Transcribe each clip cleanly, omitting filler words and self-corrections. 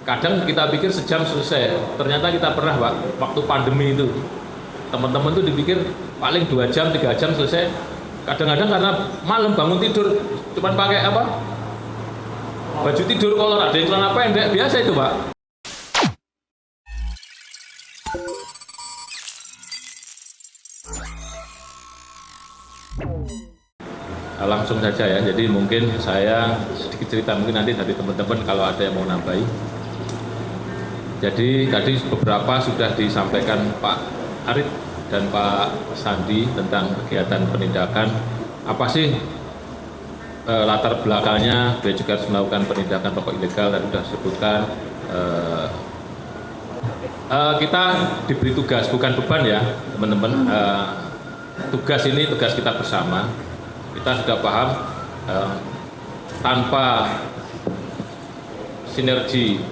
Kadang kita pikir sejam selesai, ternyata kita pernah Pak, waktu pandemi itu teman-teman tuh dipikir paling 2 jam 3 jam selesai. Kadang-kadang karena malam bangun tidur cuman pakai apa, baju tidur kolor, ada yang celana pendek, biasa itu Pak. Langsung saja ya, jadi mungkin saya sedikit cerita, mungkin nanti dari teman-teman kalau ada yang mau nambahi. Jadi tadi beberapa sudah disampaikan Pak Arif dan Pak Sandi tentang kegiatan penindakan. Apa sih latar belakangnya, dia juga harus melakukan penindakan rokok ilegal, tadi sudah disebutkan. Kita diberi tugas, bukan beban ya teman-teman. Tugas ini tugas kita bersama. Kita sudah paham tanpa sinergi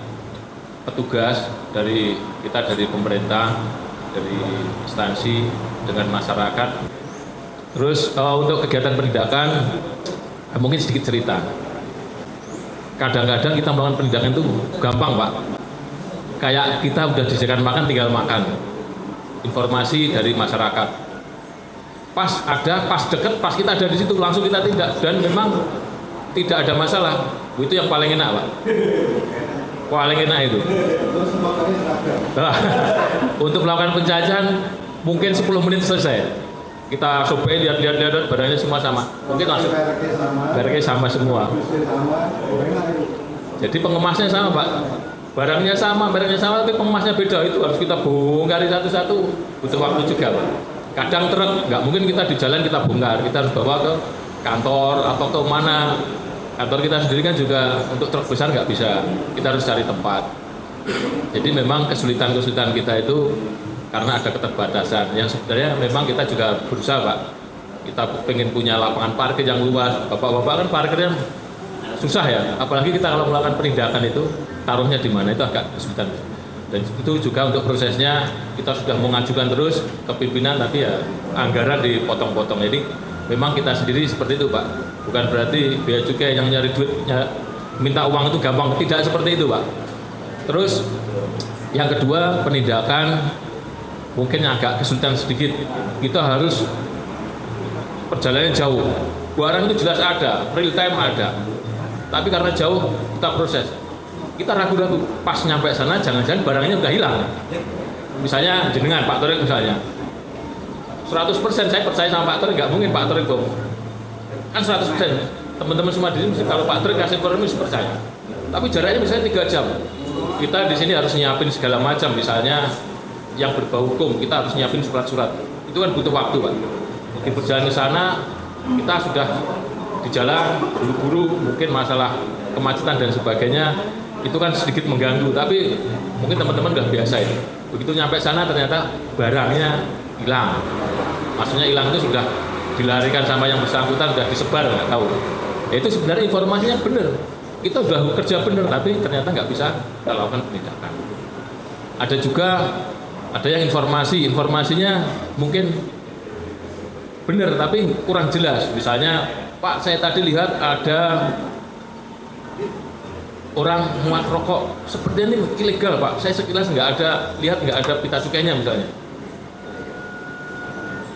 petugas dari kita, dari pemerintah, dari instansi dengan masyarakat. Terus untuk kegiatan penindakan mungkin sedikit cerita. Kadang-kadang kita melakukan penindakan itu gampang Pak. Kayak kita udah disediakan makan, tinggal makan. Informasi dari masyarakat. Pas deket, pas kita ada di situ langsung kita tindak, dan memang tidak ada masalah. Itu yang paling enak Pak. Paling enak itu. Untuk melakukan penjajahan mungkin 10 menit selesai. Kita cobain, lihat barangnya semua sama. Mungkin langsung barangnya sama semua. Jadi pengemasnya sama Pak. Barangnya sama, tapi pengemasnya beda. Itu harus kita bongkari satu-satu. Butuh waktu juga Pak. Kadang truk, nggak mungkin kita di jalan kita bongkar, kita harus bawa ke kantor atau ke mana. Kantor kita sendiri kan juga untuk truk besar nggak bisa, kita harus cari tempat. Jadi memang kesulitan-kesulitan kita itu karena ada keterbatasan. Yang sebenarnya memang kita juga berusaha Pak. Kita pengen punya lapangan parkir yang luas. Bapak-bapak kan parkirnya susah ya, apalagi kita kalau melakukan penindakan itu taruhnya di mana, itu agak kesulitan. Dan itu juga untuk prosesnya kita sudah mengajukan terus ke pimpinan, tapi ya anggaran dipotong-potong. Jadi memang kita sendiri seperti itu Pak. Bukan berarti bea cukai yang nyari duit, minta uang itu gampang, tidak seperti itu Pak. Terus yang kedua, penindakan mungkin agak kesulitan sedikit. Kita harus perjalanan jauh. Barang itu jelas ada, real time ada. Tapi karena jauh kita proses. Kita ragu-ragu, pas nyampe sana jangan-jangan barangnya udah hilang. Misalnya jenengan Pak Torik misalnya, 100% saya percaya sama Pak Torik, nggak mungkin Pak Torik bohong. Kan 100%, teman-teman semua di sini kalau Pak Torik kasih informasi percaya. Tapi jaraknya misalnya 3 jam. Kita di sini harus nyiapin segala macam, misalnya yang berbau hukum, kita harus nyiapin surat-surat. Itu kan butuh waktu Pak. Di perjalanan ke sana, kita sudah di jalan, buru-buru, mungkin masalah kemacetan dan sebagainya, itu kan sedikit mengganggu, tapi mungkin teman-teman udah biasa itu. Begitu nyampe sana ternyata barangnya hilang. Maksudnya hilang itu sudah dilarikan sama yang bersangkutan, sudah disebar, nggak tahu. Ya, itu sebenarnya informasinya benar. Kita udah kerja benar, tapi ternyata nggak bisa kita lakukan penindakan. Ada juga, ada yang informasinya mungkin benar, tapi kurang jelas. Misalnya, Pak, saya tadi lihat ada orang muat rokok seperti ini ilegal Pak. Saya sekilas nggak ada pita cukainya misalnya.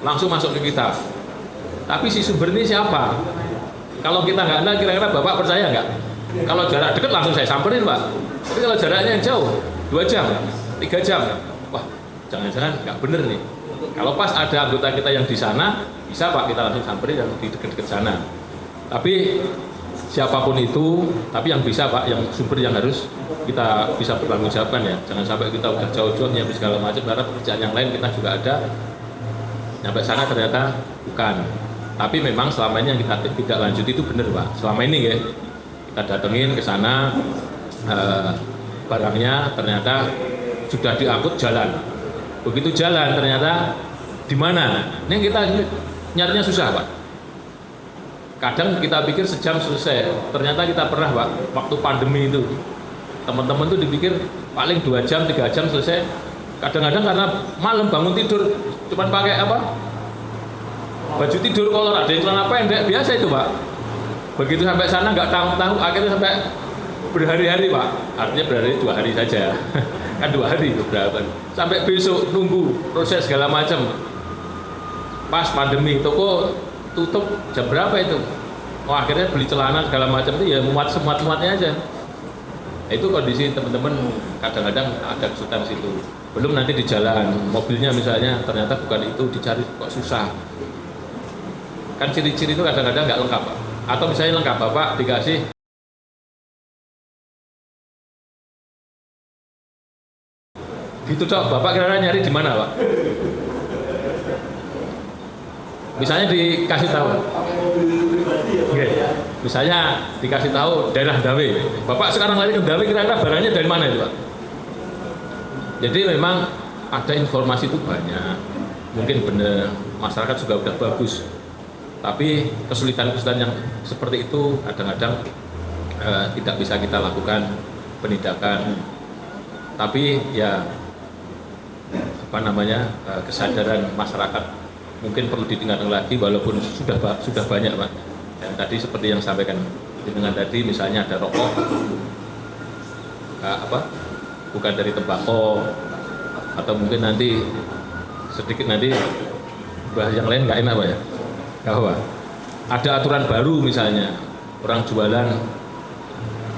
Langsung masuk ke kita. Tapi si sumber ini siapa? Kalau kita nggak ada, kira-kira Bapak percaya nggak? Kalau jarak dekat langsung saya samperin Pak. Tapi kalau jaraknya yang jauh, 2 jam, 3 jam, wah jangan-jangan nggak bener nih. Kalau pas ada anggota kita yang di sana, bisa Pak kita langsung samperin yang di dekat-dekat sana. Tapi siapapun itu, tapi yang bisa Pak, yang sumber yang harus kita bisa bertanggung jawabkan ya. Jangan sampai kita udah jauh-jauh nyiapin segala macam, karena pekerjaan yang lain kita juga ada. Nyampe sana ternyata bukan. Tapi memang selama ini yang kita tidak lanjut itu benar Pak. Selama ini ya, kita datengin ke sana, barangnya ternyata sudah diangkut jalan. Begitu jalan ternyata di mana? Ini kita nyarinya susah Pak. Kadang kita pikir sejam selesai, ternyata kita pernah Pak, waktu pandemi itu teman-teman tuh dipikir paling 2 jam 3 jam selesai. Kadang-kadang karena malam bangun tidur cuman pakai apa, baju tidur kolor, ada yang celana pendek, biasa itu Pak. Begitu sampai sana nggak tahu, akhirnya sampai berhari-hari Pak, artinya berhari 2 hari saja. Kan 2 hari itu berapa? Sampai besok nunggu proses segala macam. Pas pandemi toko tutup jam berapa itu? Wah, akhirnya beli celana segala macam itu ya muat semuat-muatnya aja. Nah, itu kondisi teman-teman kadang-kadang ada kesulitan situ. Belum nanti di jalan, mobilnya misalnya ternyata bukan itu, dicari kok susah. Kan ciri-ciri itu kadang-kadang nggak lengkap Pak. Atau misalnya lengkap Bapak dikasih gitu Cok, Bapak kira-kira nyari di mana Pak? Misalnya dikasih tahu, misalnya dikasih tahu daerah Dawe, Bapak sekarang lari ke Dawe, kira-kira barangnya dari mana itu Pak? Jadi memang ada informasi itu banyak, mungkin benar masyarakat juga udah bagus, tapi kesulitan-kesulitan yang seperti itu kadang-kadang tidak bisa kita lakukan penindakan, tapi ya apa namanya kesadaran masyarakat mungkin perlu ditingkatkan lagi walaupun sudah banyak Pak. Dan tadi seperti yang sampaikan dengan tadi misalnya ada rokok bukan dari tembakau, atau mungkin nanti sedikit nanti bahas yang lain nggak enak Pak ya. Bahwa ada aturan baru misalnya orang jualan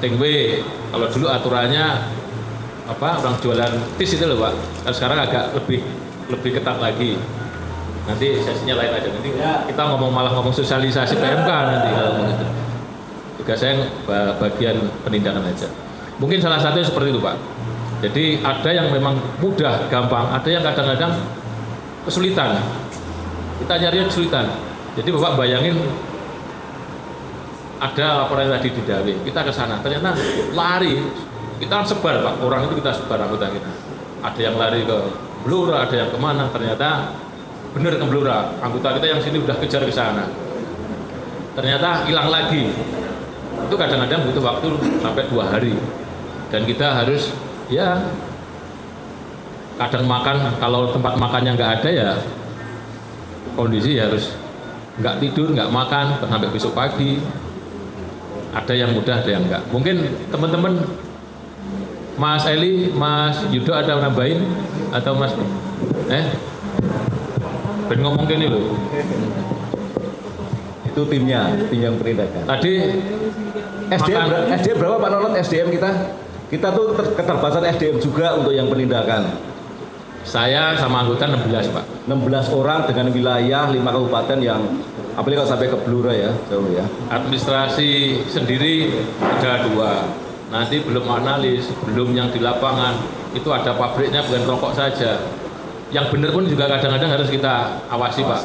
tingwe, kalau dulu aturannya orang jualan tis itu loh Pak, kan sekarang agak lebih ketat lagi. Nanti sesinya lain aja, nanti kita malah ngomong sosialisasi PMK nanti kalau begitu. Juga saya bagian penindakan aja. Mungkin salah satunya seperti itu Pak. Jadi ada yang memang mudah, gampang, ada yang kadang-kadang kesulitan. Kita nyari kesulitan. Jadi Bapak bayangin ada laporan tadi di Dawe, kita ke sana, ternyata lari, kita sebar Pak, orang itu kita sebar anggota kita. Ada yang lari ke Blora, ada yang kemana, ternyata benar ke Blora, anggota kita yang sini udah kejar ke sana, ternyata hilang lagi. Itu kadang-kadang butuh waktu sampai 2 hari, dan kita harus ya kadang makan, kalau tempat makannya nggak ada ya kondisi harus nggak tidur, nggak makan sampai besok pagi. Ada yang mudah, ada yang enggak. Mungkin teman-teman Mas Eli, Mas Yudo ada nambahin atau Mas ben ngomong gini loh. Itu tim yang penindakan. Tadi SDM berapa Pak Nonot SDM kita? Kita tuh keterbatasan SDM juga untuk yang penindakan. Saya sama anggota 16 Pak. 16 orang dengan wilayah 5 kabupaten yang apalagi kalau sampai ke Blora ya, jauh ya. Administrasi sendiri ada 2. Nanti belum analis, belum yang di lapangan. Itu ada pabriknya, bukan rokok saja. Yang benar pun juga kadang-kadang harus kita awasi Pak.